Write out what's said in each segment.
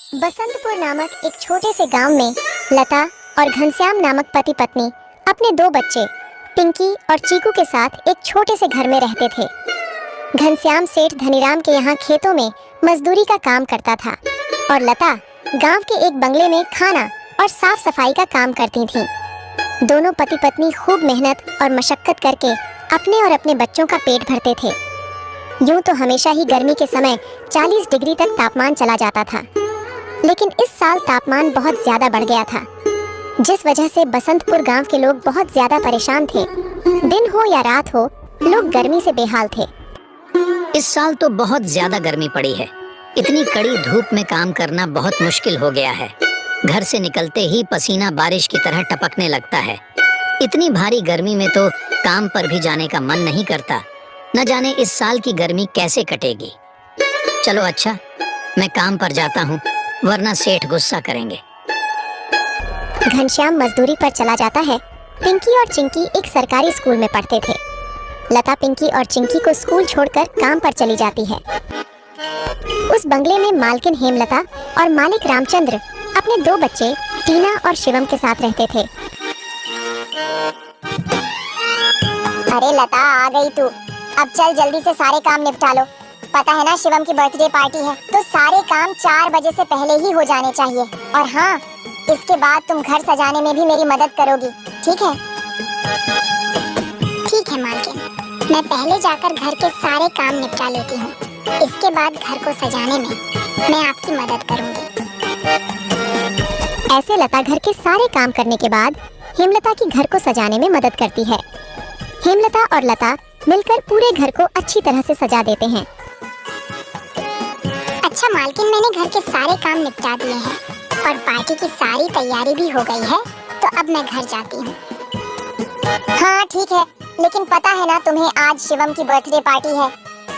बसंतपुर नामक एक छोटे से गांव में लता और घनश्याम नामक पति पत्नी अपने दो बच्चे पिंकी और चीकू के साथ एक छोटे से घर में रहते थे। घनश्याम सेठ धनीराम के यहाँ खेतों में मजदूरी का काम करता था और लता गांव के एक बंगले में खाना और साफ सफाई का काम करती थीं। दोनों पति पत्नी खूब मेहनत और मशक्कत करके अपने और अपने बच्चों का पेट भरते थे। यूं तो हमेशा ही गर्मी के समय 40 डिग्री तक तापमान चला जाता था, लेकिन इस साल तापमान बहुत ज्यादा बढ़ गया था, जिस वजह से बसंतपुर गांव के लोग बहुत ज्यादा परेशान थे। दिन हो या रात हो, लोग गर्मी से बेहाल थे। इस साल तो बहुत ज्यादा गर्मी पड़ी है। इतनी कड़ी धूप में काम करना बहुत मुश्किल हो गया है। घर से निकलते ही पसीना बारिश की तरह टपकने लगता है। इतनी भारी गर्मी में तो काम पर भी जाने का मन नहीं करता। न जाने इस साल की गर्मी कैसे कटेगी। चलो अच्छा, मैं काम पर जाता हूँ, वरना सेठ गुस्सा करेंगे। घनश्याम मजदूरी पर चला जाता है। पिंकी और चिंकी एक सरकारी स्कूल में पढ़ते थे। लता पिंकी और चिंकी को स्कूल छोड़कर काम पर चली जाती है। उस बंगले में मालकिन हेमलता और मालिक रामचंद्र अपने दो बच्चे टीना और शिवम के साथ रहते थे। अरे लता, आ गई तू। अब चल जल्दी से सारे काम निपटा लो। पता है ना, शिवम की बर्थडे पार्टी है, तो सारे काम 4 बजे से पहले ही हो जाने चाहिए। और हाँ, इसके बाद तुम घर सजाने में भी मेरी मदद करोगी, ठीक है? ठीक है मालकिन, मैं पहले जाकर घर के सारे काम निपटा लेती हूँ। इसके बाद घर को सजाने में मैं आपकी मदद करूँगी। ऐसे लता घर के सारे काम करने के बाद हेमलता की घर को सजाने में मदद करती है। हेमलता और लता मिलकर पूरे घर को अच्छी तरह से सजा देते हैं। अच्छा मालकिन, मैंने घर के सारे काम निपटा दिए हैं और पार्टी की सारी तैयारी भी हो गई है, तो अब मैं घर जाती हूँ। हाँ ठीक है, लेकिन पता है ना तुम्हें, आज शिवम की बर्थडे पार्टी है,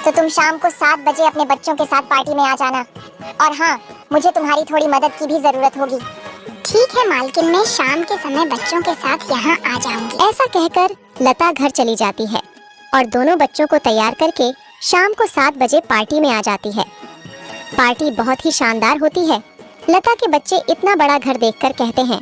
तो तुम शाम को 7 बजे अपने बच्चों के साथ पार्टी में आ जाना। और हाँ, मुझे तुम्हारी थोड़ी मदद की भी जरूरत होगी। ठीक है मालकिन, मैं शाम के समय बच्चों के साथ यहाँ आ जाऊंगी। ऐसा कहकर लता घर चली जाती है और दोनों बच्चों को तैयार करके शाम को 7 बजे पार्टी में आ जाती है। पार्टी बहुत ही शानदार होती है। लता के बच्चे इतना बड़ा घर देखकर कहते हैं,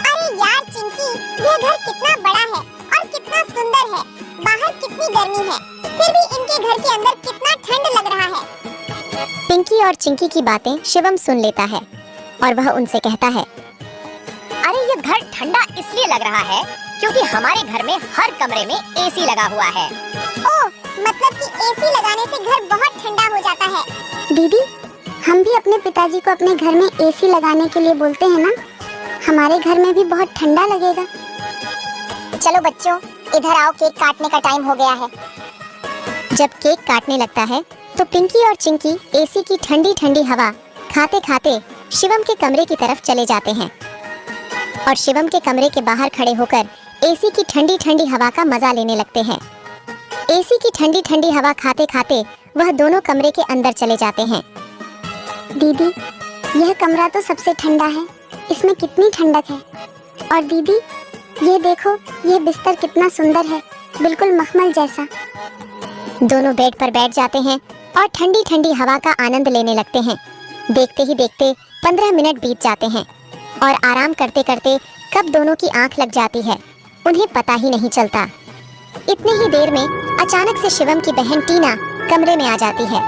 अरे यार चिंकी, ये घर कितना बड़ा है और कितना सुंदर है। बाहर कितनी गर्मी है, फिर भी इनके घर के अंदर कितना ठंड लग रहा है। पिंकी और चिंकी की बातें शिवम सुन लेता है और वह उनसे कहता है, अरे ये घर ठंडा इसलिए लग रहा है क्योंकि हमारे घर में हर कमरे में एसी लगा हुआ है। ओह, मतलब कि एसी लगाने से घर बहुत ठंडा हो जाता है। दीदी, हम भी अपने पिताजी को अपने घर में एसी लगाने के लिए बोलते हैं ना, हमारे घर में भी बहुत ठंडा लगेगा। चलो बच्चों, इधर आओ, केक काटने का टाइम हो गया है। जब केक काटने लगता है तो पिंकी और चिंकी एसी की ठंडी ठंडी हवा खाते खाते शिवम के कमरे की तरफ चले जाते हैं और शिवम के कमरे के बाहर खड़े होकर एसी की ठंडी ठंडी हवा का मजा लेने लगते हैं। एसी की ठंडी ठंडी हवा खाते खाते वह दोनों कमरे के अंदर चले जाते हैं। दीदी, यह कमरा तो सबसे ठंडा है, इसमें कितनी ठंडक है। और दीदी, ये देखो, ये बिस्तर कितना सुंदर है, बिल्कुल मखमल जैसा। दोनों बेड पर बैठ जाते हैं और ठंडी ठंडी हवा का आनंद लेने लगते हैं। देखते ही देखते 15 मिनट बीत जाते हैं और आराम करते करते कब दोनों की आंख लग जाती है, उन्हें पता ही नहीं चलता। इतने ही देर में अचानक से शिवम की बहन टीना कमरे में आ जाती है।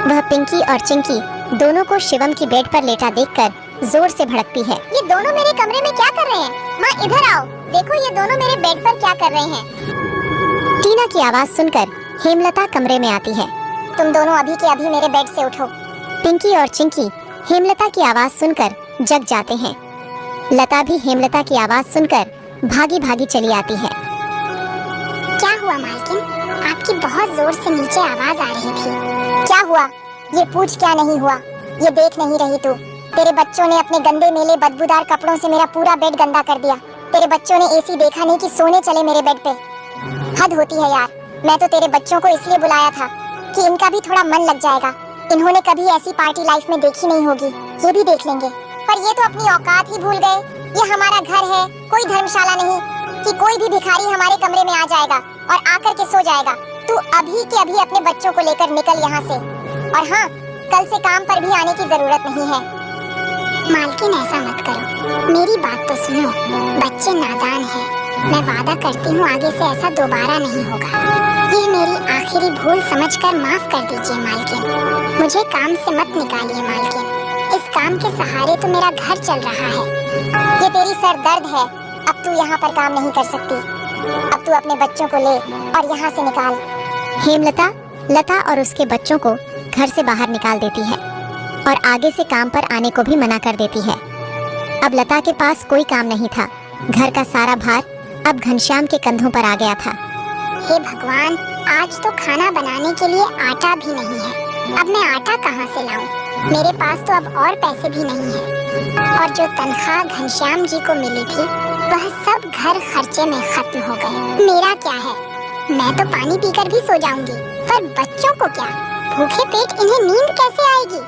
वह पिंकी और चिंकी दोनों को शिवम की बेड पर लेटा देखकर जोर से भड़कती है। ये दोनों मेरे कमरे में क्या कर रहे हैं? माँ इधर आओ, देखो ये दोनों मेरे बेड पर क्या कर रहे हैं। टीना की आवाज सुनकर हेमलता कमरे में आती है। तुम दोनों अभी के अभी मेरे बेड से उठो। पिंकी और चिंकी हेमलता की आवाज सुनकर जग जाते हैं। लता भी हेमलता की आवाज सुनकर भागी भागी चली आती है। क्या हुआ मालकिन? आपकी बहुत जोर से नीचे आवाज आ रही थी। क्या हुआ? ये पूछ, क्या नहीं हुआ? ये देख नहीं रही तू? तेरे बच्चों ने अपने गंदे मेले बदबूदार कपड़ों से मेरा पूरा बेड गंदा कर दिया। तेरे बच्चों ने एसी देखा नहीं कि सोने चले मेरे बेड पे। हद होती है यार। मैं तो तेरे बच्चों को इसलिए बुलाया था कि इनका भी थोड़ा मन लग जाएगा। इन्होंने कभी ऐसी पार्टी लाइफ में देखी नहीं होगी, ये भी देख लेंगे। पर ये तो अपनी औकात ही भूल गए। ये हमारा घर है, कोई धर्मशाला नहीं कि कोई भी भिखारी हमारे कमरे में आ जाएगा और आकर के सो जाएगा। तू अभी के अभी अपने बच्चों को लेकर निकल यहाँ से। और हाँ, कल से काम पर भी आने की जरूरत नहीं है। मालकिन ऐसा मत करो, मेरी बात तो सुनो। बच्चे नादान हैं। मैं वादा करती हूँ आगे से ऐसा दोबारा नहीं होगा। ये मेरी आखिरी भूल समझकर माफ कर दीजिए मालकिन। मुझे काम से मत निकालिए मालकिन। इस काम के सहारे तो मेरा घर चल रहा है। ये तेरी सर दर्द है। अब तू यहाँ पर काम नहीं कर सकती। अब तू अपने बच्चों को ले और यहाँ से निकाल। हेमलता लता और उसके बच्चों को घर से बाहर निकाल देती है और आगे से काम पर आने को भी मना कर देती है। अब लता के पास कोई काम नहीं था। घर का सारा भार अब घनश्याम के कंधों पर आ गया था। हे भगवान, आज तो खाना बनाने के लिए आटा भी नहीं है। अब मैं आटा कहाँ से लाऊं? मेरे पास तो अब और पैसे भी नहीं है। और जो तनख्वाह घनश्याम जी को मिली थी वह सब घर खर्चे में खत्म हो गए। मेरा क्या है, मैं तो पानी पीकर भी सो जाऊंगी, पर बच्चों को क्या? भूखे पेट इन्हें नींद कैसे आएगी?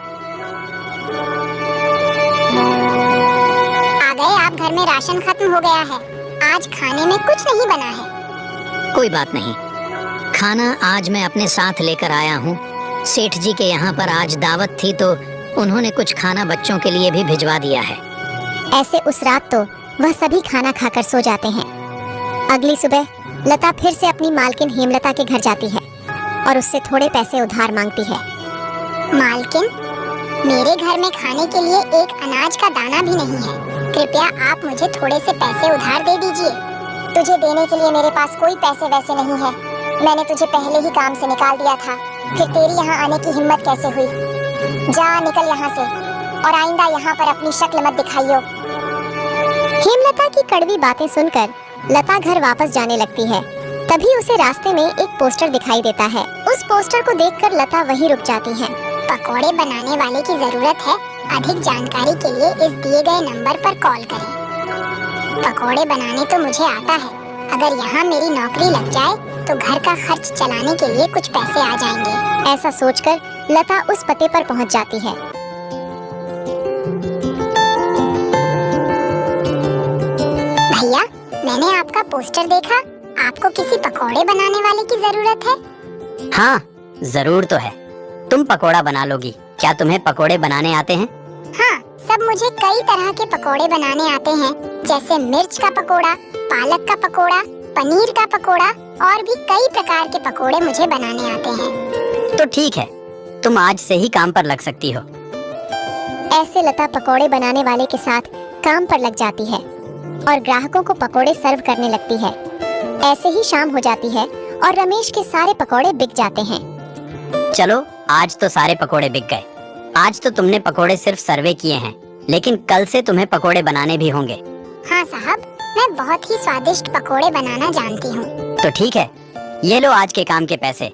आ गए आप, घर में राशन खत्म हो गया है। आज खाने में कुछ नहीं बना है। कोई बात नहीं, खाना आज मैं अपने साथ लेकर आया हूँ। सेठ जी के यहाँ पर आज दावत थी तो उन्होंने कुछ खाना बच्चों के लिए भी भिजवा दिया है। ऐसे उस रात तो वह सभी खाना खाकर सो जाते हैं। अगली सुबह लता फिर से अपनी मालकिन हेमलता के घर जाती है और उससे थोड़े पैसे उधार मांगती है। मालकिन, मेरे घर में खाने के लिए एक अनाज का दाना भी नहीं है। कृपया आप मुझे थोड़े से पैसे उधार दे दीजिए। तुझे देने के लिए मेरे पास कोई पैसे वैसे नहीं है। मैंने तुझे पहले ही काम से निकाल दिया था, फिर तेरी यहाँ आने की हिम्मत कैसे हुई? जा निकल यहाँ से और आइंदा यहाँ पर अपनी शक्ल मत दिखाइयो। हेमलता की कड़वी बातें सुनकर लता घर वापस जाने लगती है। तभी उसे रास्ते में एक पोस्टर दिखाई देता है। उस पोस्टर को देखकर लता वहीं रुक जाती है। पकोड़े बनाने वाले की जरूरत है। अधिक जानकारी के लिए इस दिए गए नंबर पर कॉल करें। पकोड़े बनाने तो मुझे आता है। अगर यहाँ मेरी नौकरी लग जाए तो घर का खर्च चलाने के लिए कुछ पैसे आ जाएंगे। ऐसा सोचकर लता उस पते पर पहुँच जाती है। भैया, मैंने आपका पोस्टर देखा। आपको किसी पकोड़े बनाने वाले की जरूरत है? हाँ, जरूर तो है। तुम पकोड़ा बना लोगी। क्या तुम्हें पकोड़े बनाने आते हैं? हाँ, सब मुझे कई तरह के पकोड़े बनाने आते हैं, जैसे मिर्च का पकोड़ा, पालक का पकोड़ा, पनीर का पकोड़ा और भी कई प्रकार के पकोड़े मुझे बनाने आते हैं। तो ठीक है, तुम आज से ही काम पर लग सकती हो। ऐसे लता पकोड़े बनाने वाले के साथ काम पर लग जाती है और ग्राहकों को पकोड़े सर्व करने लगती है। ऐसे ही शाम हो जाती है और रमेश के सारे पकोड़े बिक जाते हैं। चलो, आज तो सारे पकोड़े बिक गए। आज तो तुमने पकोड़े सिर्फ सर्वे किए हैं, लेकिन कल से तुम्हें पकोड़े बनाने भी होंगे। हाँ साहब, मैं बहुत ही स्वादिष्ट पकोड़े बनाना जानती हूँ। तो ठीक है, ये लो आज के काम के पैसे।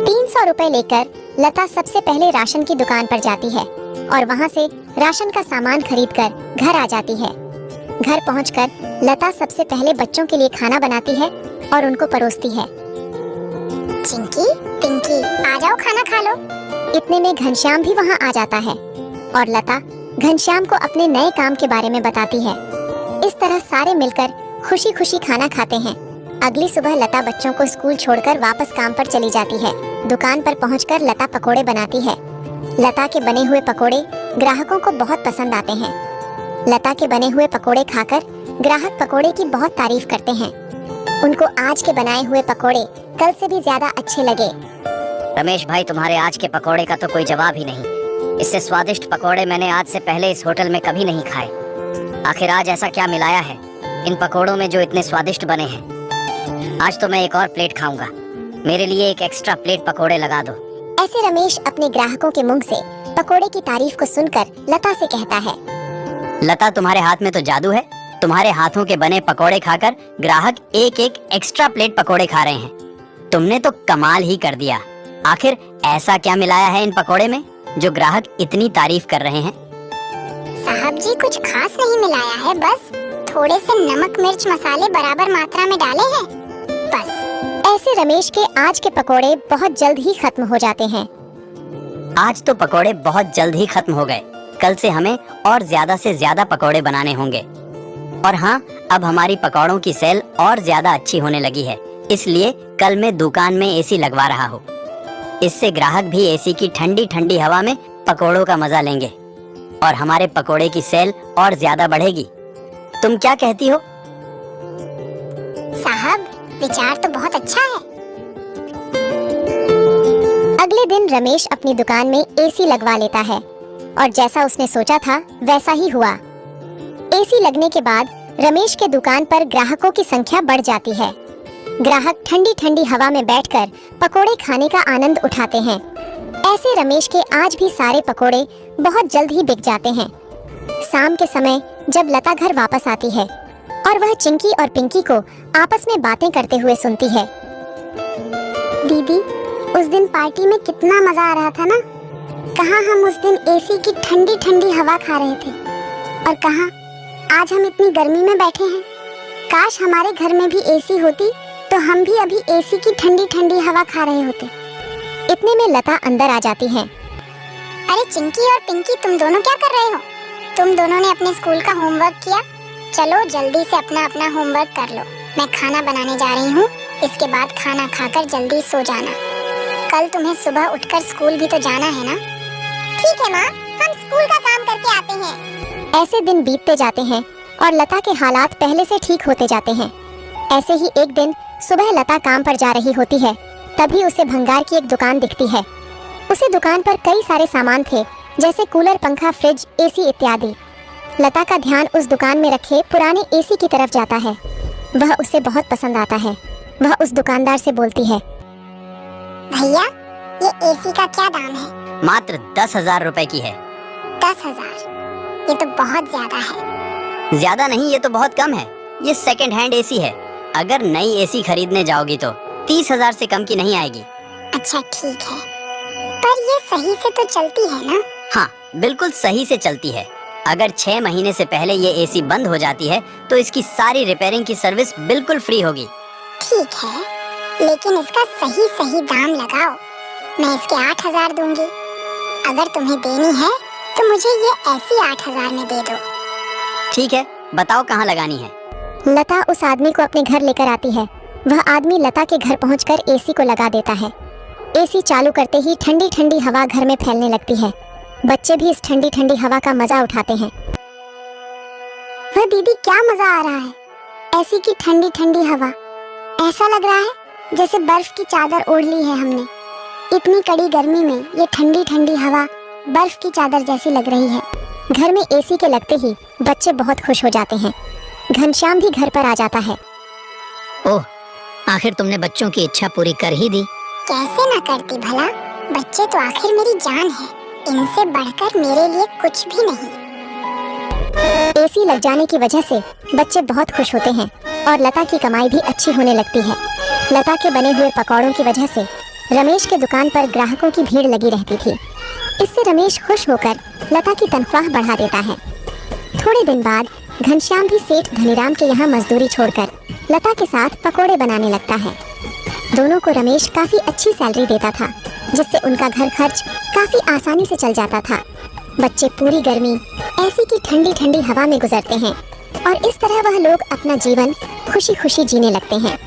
300 रुपए लेकर लता सबसे पहले राशन की दुकान पर जाती है और वहाँ से राशन का सामान खरीदकर घर आ जाती है। घर पहुंचकर लता सबसे पहले बच्चों के लिए खाना बनाती है और उनको परोसती है। चिंकी, पिंकी, आ जाओ, खाना खा लो। इतने में घनश्याम भी वहाँ आ जाता है और लता घनश्याम को अपने नए काम के बारे में बताती है। इस तरह सारे मिलकर खुशी खुशी खाना खाते हैं। अगली सुबह लता बच्चों को स्कूल छोड़कर वापस काम पर चली जाती है। दुकान पर पहुंचकर लता पकोड़े बनाती है। लता के बने हुए पकोड़े ग्राहकों को बहुत पसंद आते हैं। लता के बने हुए पकोड़े खाकर ग्राहक पकोड़े की बहुत तारीफ करते हैं। उनको आज के बनाए हुए पकोड़े कल से भी ज्यादा अच्छे लगे। रमेश भाई, तुम्हारे आज के पकोड़े का तो कोई जवाब ही नहीं। इससे स्वादिष्ट पकोड़े मैंने आज से पहले इस होटल में कभी नहीं खाए। आखिर आज ऐसा क्या मिलाया है इन पकोड़ों में जो इतने स्वादिष्ट बने हैं? आज तो मैं एक और प्लेट खाऊंगा। मेरे लिए एक एक्स्ट्रा प्लेट पकोड़े लगा दो। ऐसे रमेश अपने ग्राहकों के मुंह से पकोड़े की तारीफ को सुनकर लता से कहता है, लता, तुम्हारे हाथ में तो जादू है। तुम्हारे हाथों के बने पकोड़े खाकर ग्राहक एक एक एक्स्ट्रा प्लेट पकोड़े खा रहे हैं। तुमने तो कमाल ही कर दिया। आखिर ऐसा क्या मिलाया है इन पकोड़े में जो ग्राहक इतनी तारीफ कर रहे हैं? साहब जी, कुछ खास नहीं मिलाया है, बस थोड़े से नमक मिर्च मसाले बराबर मात्रा में डाले हैं, बस। ऐसे रमेश के आज के पकोड़े बहुत जल्द ही खत्म हो जाते हैं। आज तो पकोड़े बहुत जल्द ही खत्म हो गए। कल से हमें और ज्यादा से ज्यादा पकोड़े बनाने होंगे। और हाँ, अब हमारी पकौड़ों की सेल और ज्यादा अच्छी होने लगी है, इसलिए कल मैं दुकान में एसी लगवा रहा हूँ। इससे ग्राहक भी एसी की ठंडी ठंडी हवा में पकोड़ों का मजा लेंगे और हमारे पकोड़े की सेल और ज्यादा बढ़ेगी। तुम क्या कहती हो? साहब, विचार तो बहुत अच्छा है। अगले दिन रमेश अपनी दुकान में एसी लगवा लेता है और जैसा उसने सोचा था वैसा ही हुआ। एसी लगने के बाद रमेश के दुकान पर ग्राहकों की संख्या बढ़ जाती है। ग्राहक ठंडी ठंडी हवा में बैठकर पकोड़े खाने का आनंद उठाते हैं। ऐसे रमेश के आज भी सारे पकोड़े बहुत जल्द ही बिक जाते हैं। शाम के समय जब लता घर वापस आती है और वह चिंकी और पिंकी को आपस में बातें करते हुए सुनती है। दीदी, उस दिन पार्टी में कितना मजा आ रहा था ना। कहाँ हम उस दिन एसी की ठंडी ठंडी हवा खा रहे थे और कहाँ आज हम इतनी गर्मी में बैठे हैं। काश हमारे घर में भी एसी होती तो हम भी अभी एसी की ठंडी ठंडी हवा खा रहे होते। इतने में लता अंदर आ जाती है। अरे चिंकी और पिंकी, तुम दोनों क्या कर रहे हो? तुम दोनों ने अपने स्कूल का होमवर्क किया? चलो जल्दी से अपना अपना होमवर्क कर लो। मैं खाना बनाने जा रही हूँ। इसके बाद खाना खाकर जल्दी सो जाना। कल तुम्हें सुबह उठकर स्कूल भी तो जाना है ना? ठीक है माँ, हम स्कूल का काम करके आते हैं। ऐसे दिन बीतते जाते हैं और लता के हालात पहले से ठीक होते जाते हैं। ऐसे ही एक दिन सुबह लता काम पर जा रही होती है, तभी उसे भंगार की एक दुकान दिखती है। उसे दुकान पर कई सारे सामान थे, जैसे कूलर, पंखा, फ्रिज, एसी इत्यादि। लता का ध्यान उस दुकान में रखे पुराने एसी की तरफ जाता है। वह उसे बहुत पसंद आता है। वह उस दुकानदार से बोलती है, भैया, ये एसी का क्या दाम है? मात्र 10,000 रुपए की है। 10,000? ये तो बहुत ज्यादा है। ज्यादा नहीं, ये तो बहुत कम है। ये सेकंड हैंड एसी है। अगर नई एसी खरीदने जाओगी तो 30,000 से कम की नहीं आएगी। अच्छा ठीक है, पर ये सही से तो चलती है ना? हाँ, बिल्कुल सही से चलती है। अगर 6 महीने से पहले ये एसी बंद हो जाती है तो इसकी सारी रिपेयरिंग की सर्विस बिल्कुल फ्री होगी। ठीक है, लेकिन इसका सही सही दाम लगाओ। मैं इसके 8,000 दूंगी। अगर तुम्हें देनी है तो मुझे ये ऐसी 8,000 में दे दो। ठीक है, बताओ कहाँ लगानी है। लता उस आदमी को अपने घर लेकर आती है। वह आदमी लता के घर पहुंचकर एसी को लगा देता है। एसी चालू करते ही ठंडी ठंडी हवा घर में फैलने लगती है। बच्चे भी इस ठंडी ठंडी हवा का मजा उठाते हैं। वह दीदी, क्या मजा आ रहा है। एसी की ठंडी ठंडी हवा, ऐसा लग रहा है जैसे बर्फ की चादर ओढ़ ली है हमने। इतनी कड़ी गर्मी में ये ठंडी ठंडी हवा बर्फ की चादर जैसी लग रही है। घर में एसी के लगते ही बच्चे बहुत खुश हो जाते हैं। घनश्याम भी घर पर आ जाता है। ओह, आखिर तुमने बच्चों की इच्छा पूरी कर ही दी। कैसे ना करती भला, बच्चे तो आखिर मेरी जान है। इनसे बढ़कर मेरे लिए कुछ भी नहीं। एसी लग जाने की वजह से बच्चे बहुत खुश होते हैं और लता की कमाई भी अच्छी होने लगती है। लता के बने हुए पकौड़ों की वजह से रमेश के दुकान पर ग्राहकों की भीड़ लगी रहती थी। इससे रमेश खुश होकर लता की तनख्वाह बढ़ा देता है। थोड़े दिन बाद घनश्याम भी सेठ धनीराम के यहाँ मजदूरी छोड़कर लता के साथ पकोड़े बनाने लगता है। दोनों को रमेश काफी अच्छी सैलरी देता था, जिससे उनका घर खर्च काफी आसानी से चल जाता था। बच्चे पूरी गर्मी ऐसी की ठंडी ठंडी हवा में गुजरते हैं और इस तरह वह लोग अपना जीवन खुशी खुशी जीने लगते हैं।